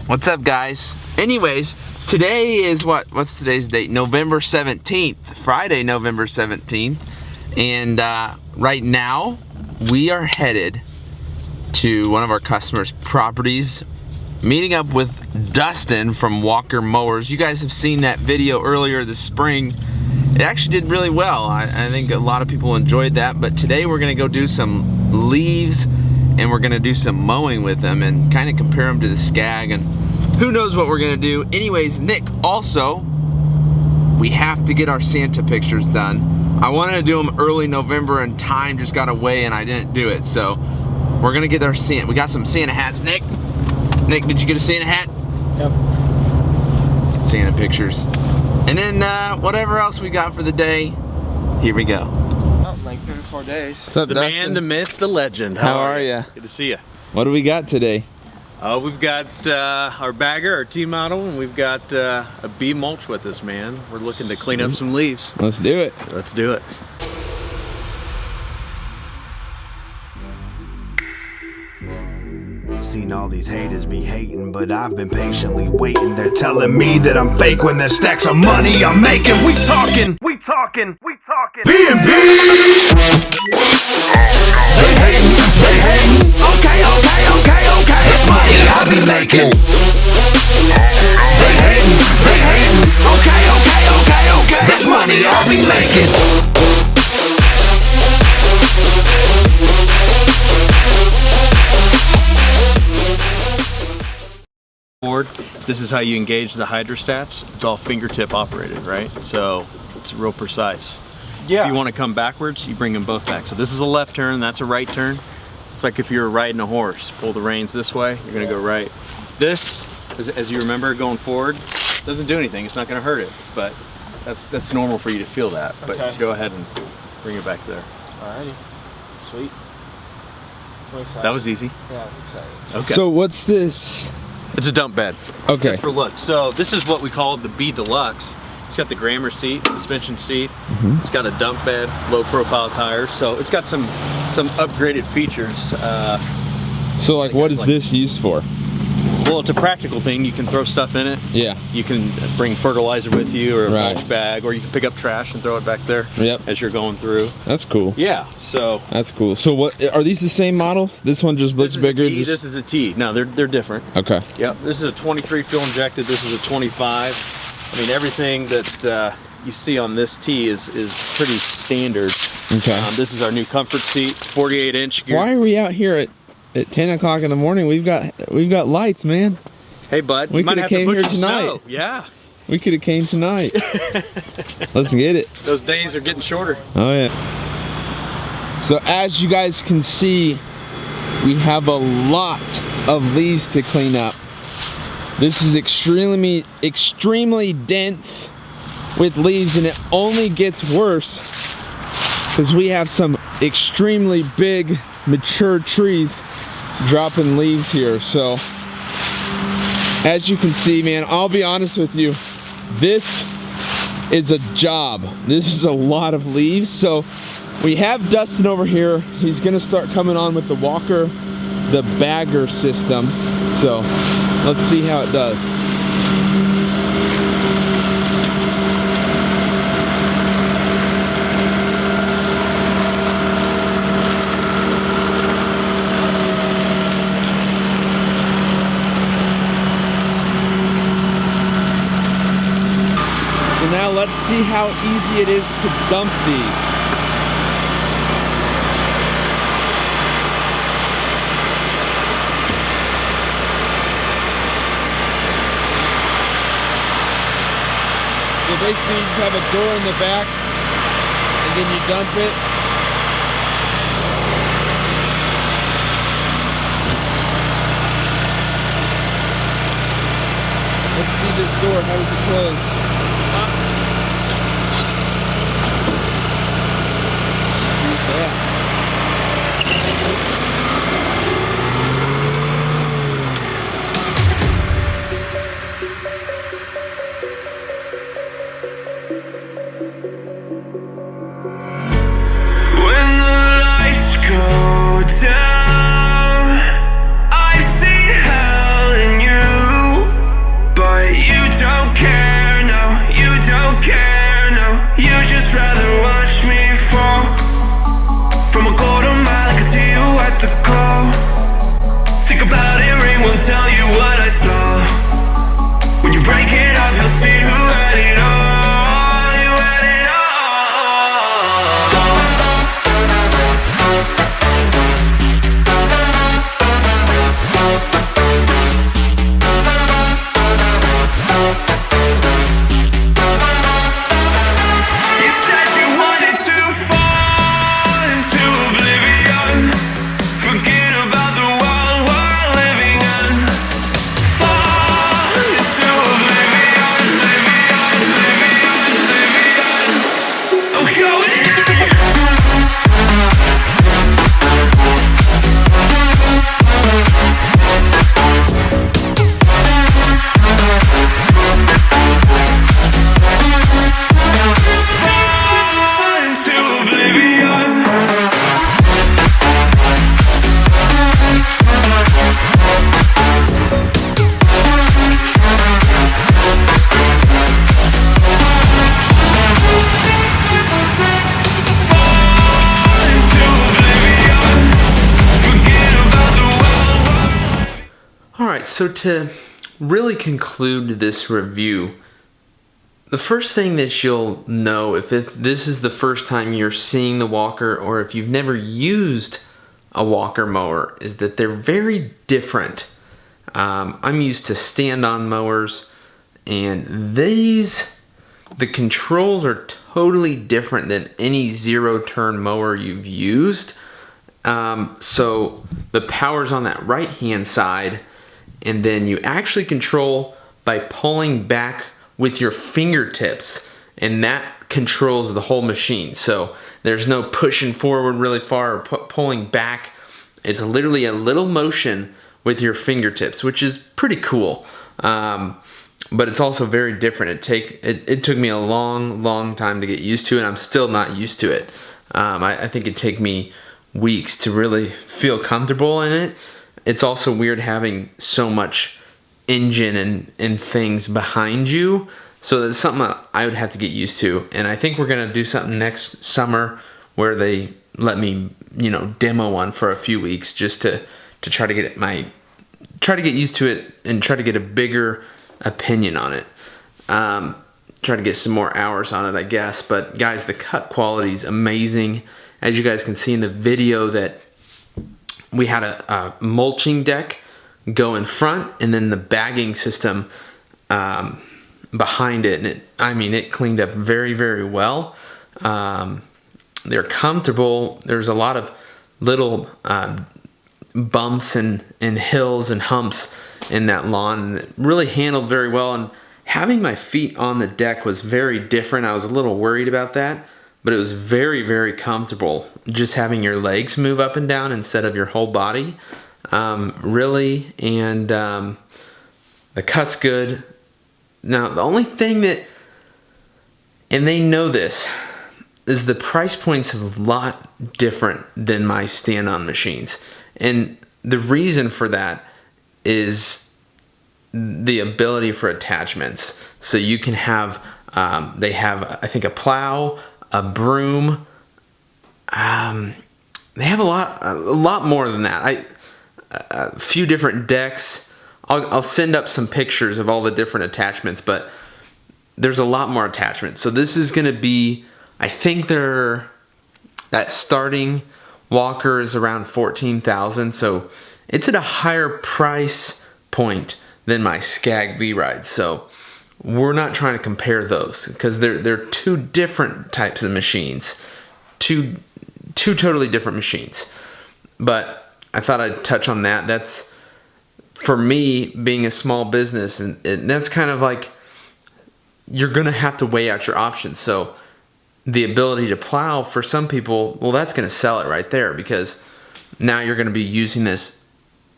What's up, guys? Anyways, today is what's today's date? November 17th, Friday, November 17th. And right now, we are headed to one of our customers' properties, meeting up with Dustin from Walker Mowers. You guys have seen that video earlier this spring. It actually did really well. I think a lot of people enjoyed that, but today we're gonna go do some leaves and we're gonna do some mowing with them and kind of compare them to the Scag, and who knows what we're gonna do. Anyways, Nick, also, we have to get our Santa pictures done. I wanted to do them early November and time just got away and I didn't do it, so we're gonna get our Santa. We got some Santa hats. Nick, did you get a Santa hat? Yep. Santa pictures. And then whatever else we got for the day, here we go. Oh, like 3 or 4 days. What's up, the Dustin? man, the myth, the legend. How are you? Good to see you. What do we got today? We've got our bagger, our T model, and we've got a B mulch with us, man. We're looking to clean up some leaves. Let's do it. Let's do it. Seen all these haters be hating, but I've been patiently waiting. They're telling me that I'm fake when there's stacks of money I'm making. We talking B&B. They hating. Okay. It's money I'll be making. They hating. Okay. It's money I'll be making. This is how you engage the hydrostats. It's all fingertip operated, right? So it's real precise. Yeah. If you want to come backwards, you bring them both back. So this is a left turn, that's a right turn. It's like if you're riding a horse. Pull the reins this way, you're gonna go right. This, as you remember, going forward, doesn't do anything. It's not gonna hurt it, but that's normal for you to feel that. But Okay. go ahead and bring it back there. Alrighty. Sweet. I'm excited. That was easy. Yeah, I'm excited. Okay. So what's this? It's a dump bed. Okay. For look, so this is what we call the B Deluxe. It's got the Grammer seat, suspension seat. It's got a dump bed, low profile tires. So it's got some upgraded features. So like, what is this used for? Well, it's a practical thing. You can throw stuff in it. Yeah. You can bring fertilizer with you or a Right. mulch bag, or you can pick up trash and throw it back there. Yep. As you're going through. That's cool. Yeah. So That's cool. So what, are these the same models? This one just looks this is a bigger? B, this is a T. No, they're different. Okay. Yep, this is a 23 fuel injected, this is a 25. I mean, everything that you see on this T is pretty standard. Okay. This is our new comfort seat, 48-inch gear. Why are we out here at 10 o'clock in the morning? We've got lights, man. Hey, bud, We you might coulda have to came put here some tonight. snow. Yeah, We could have came tonight. Let's get it. those days are getting shorter. Oh yeah. So as you guys can see, we have a lot of leaves to clean up. This is extremely dense with leaves, and it only gets worse because we have some extremely big mature trees dropping leaves here. So as you can see, man, I'll be honest with you, this is a job. This is a lot of leaves. So we have Dustin over here. He's gonna start coming on with the Walker, the bagger system. So let's see how it does. So now let's see how easy it is to dump these. So basically you just have a door in the back and then you dump it. Let's see this door, how does it close? down. I've seen hell in you. So to really conclude this review, the first thing that you'll know if this is the first time you're seeing the walker, or if you've never used a walker mower, is that they're very different. I'm used to stand-on mowers, and the controls are totally different than any zero-turn mower you've used. So the power's on that right-hand side, and then you actually control by pulling back with your fingertips, and that controls the whole machine. So there's no pushing forward really far or pulling back. It's literally a little motion with your fingertips, which is pretty cool. But it's also very different. It took me a long time to get used to, and I'm still not used to it. I think it'd take me weeks to really feel comfortable in it. It's also weird having so much engine and things behind you. So that's something that I would have to get used to. And I think we're gonna do something next summer where they let me, demo one for a few weeks just to try to get used to it and try to get a bigger opinion on it. Try to get some more hours on it, I guess. But guys, the cut quality is amazing. As you guys can see in the video, that we had a mulching deck go in front, and then the bagging system behind it, and it cleaned up very well. They're comfortable. There's a lot of little bumps and hills and humps in that lawn, and it really handled very well. And having my feet on the deck was very different. I was a little worried about that, but it was very comfortable just having your legs move up and down instead of your whole body. Really, and the cut's good. Now, the only thing that, and they know this, is the price point's a lot different than my stand-on machines. And the reason for that is the ability for attachments. So you can have, they have, I think, a plow, a broom. They have a lot more than that. A few different decks. I'll send up some pictures of all the different attachments, but there's a lot more attachments. So this is going to be, I think that starting walker is around $14,000. So it's at a higher price point than my Scag V-Ride. So we're not trying to compare those because they're two different types of machines, two totally different machines. But I thought I'd touch on that. That's, for me, being a small business, and that's kind of like, you're gonna have to weigh out your options. So the ability to plow, for some people, well, that's gonna sell it right there, because now you're gonna be using this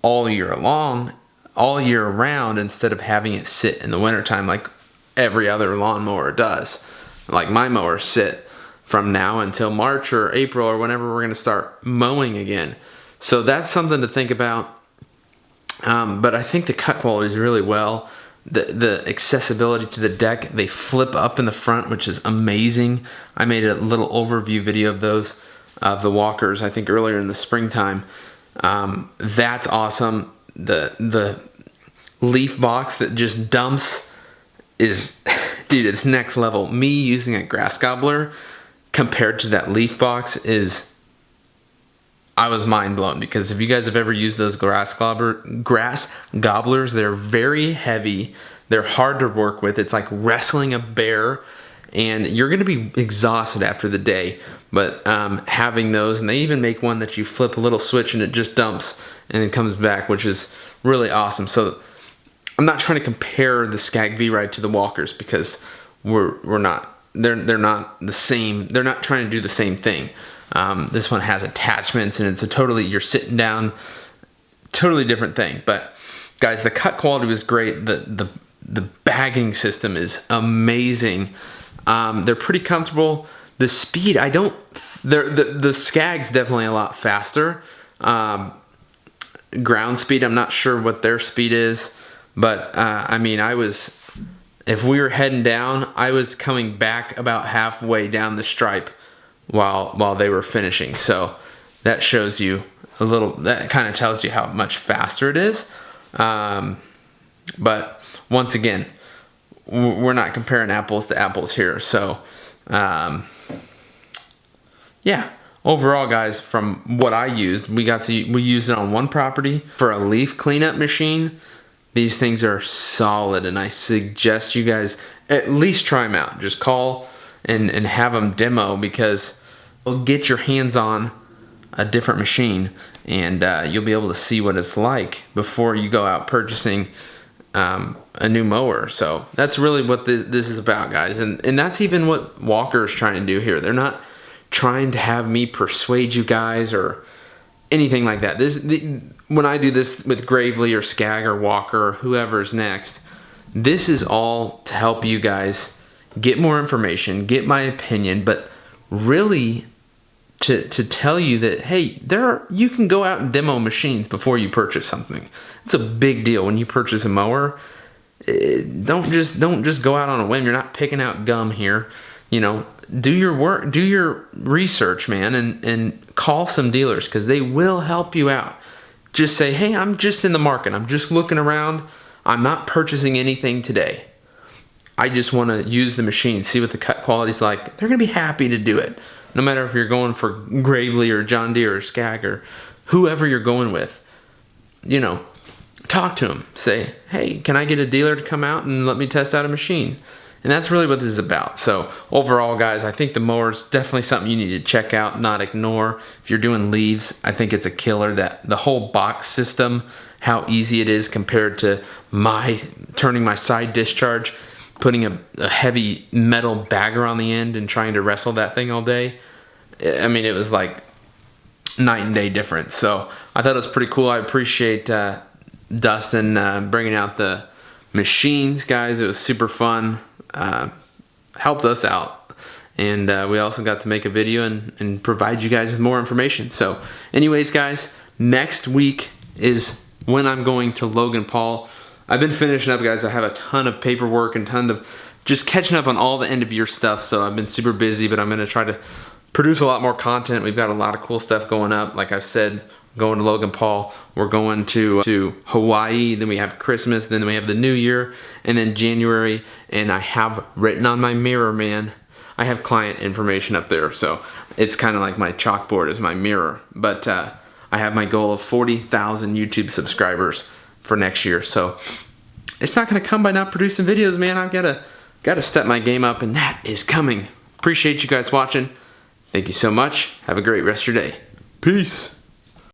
all year long, all year round, instead of having it sit in the wintertime like every other lawnmower does. Like my mowers sit from now until March or April or whenever we're gonna start mowing again. So that's something to think about. But I think the cut quality is really well. The accessibility to the deck, they flip up in the front, which is amazing. I made a little overview video of those, of the walkers, I think earlier in the springtime. That's awesome. The leaf box that just dumps is, dude, it's next level. Me using a grass gobbler compared to that leaf box is, I was mind blown, because if you guys have ever used those grass gobblers, they're very heavy. They're hard to work with. It's like wrestling a bear, and you're going to be exhausted after the day. But having those, and they even make one that you flip a little switch and it just dumps and it comes back, which is really awesome. So I'm not trying to compare the Scag V-Ride to the walkers, because we're not. They're not the same. They're not trying to do the same thing. This one has attachments, and it's you're sitting down, totally different thing. But guys, the cut quality was great. The bagging system is amazing. They're pretty comfortable. The speed, the Scag's definitely a lot faster. Ground speed, I'm not sure what their speed is, but if we were heading down, I was coming back about halfway down the stripe while they were finishing. So that shows you that kind of tells you how much faster it is. But once again, we're not comparing apples to apples here. So, yeah. Overall, guys, from what I used, we used it on one property for a leaf cleanup machine. These things are solid, and I suggest you guys at least try them out. Just call and have them demo, because you'll get your hands on a different machine, and you'll be able to see what it's like before you go out purchasing a new mower. So that's really what this is about, guys, and that's even what Walker is trying to do here. They're not trying to have me persuade you guys or anything like that. When I do this with Gravely or Scag or Walker or whoever's next, this is all to help you guys get more information, get my opinion, but really to tell you that, hey, you can go out and demo machines before you purchase something. It's a big deal when you purchase a mower. Don't just go out on a whim. You're not picking out gum here. You know, do your work, do your research, man, and call some dealers, because they will help you out. Just say, hey, I'm just in the market. I'm just looking around. I'm not purchasing anything today. I just want to use the machine, see what the cut quality's like. They're going to be happy to do it. No matter if you're going for Gravely or John Deere or Scag or whoever you're going with. You know, talk to them. Say, hey, can I get a dealer to come out and let me test out a machine? And that's really what this is about. So overall, guys, I think the mower is definitely something you need to check out, not ignore. If you're doing leaves, I think it's a killer. That the whole box system, how easy it is compared to turning my side discharge, putting a heavy metal bagger on the end and trying to wrestle that thing all day. I mean, it was like night and day difference. So I thought it was pretty cool. I appreciate Dustin bringing out the machines, guys. It was super fun. Helped us out, and we also got to make a video and provide you guys with more information. So anyways, guys, next week is when I'm going to Logan Paul. I've been finishing up, guys. I have a ton of paperwork and ton of just catching up on all the end of year stuff, so I've been super busy, but I'm going to try to produce a lot more content. We've got a lot of cool stuff going up. Like I've said, going to Logan Paul, we're going to Hawaii, then we have Christmas, then we have the New Year, and then January, and I have written on my mirror, man, I have client information up there, so it's kind of like my chalkboard is my mirror. But I have my goal of 40,000 YouTube subscribers for next year, so it's not going to come by not producing videos, man. I've got to step my game up, and that is coming. Appreciate you guys watching. Thank you so much. Have a great rest of your day. Peace.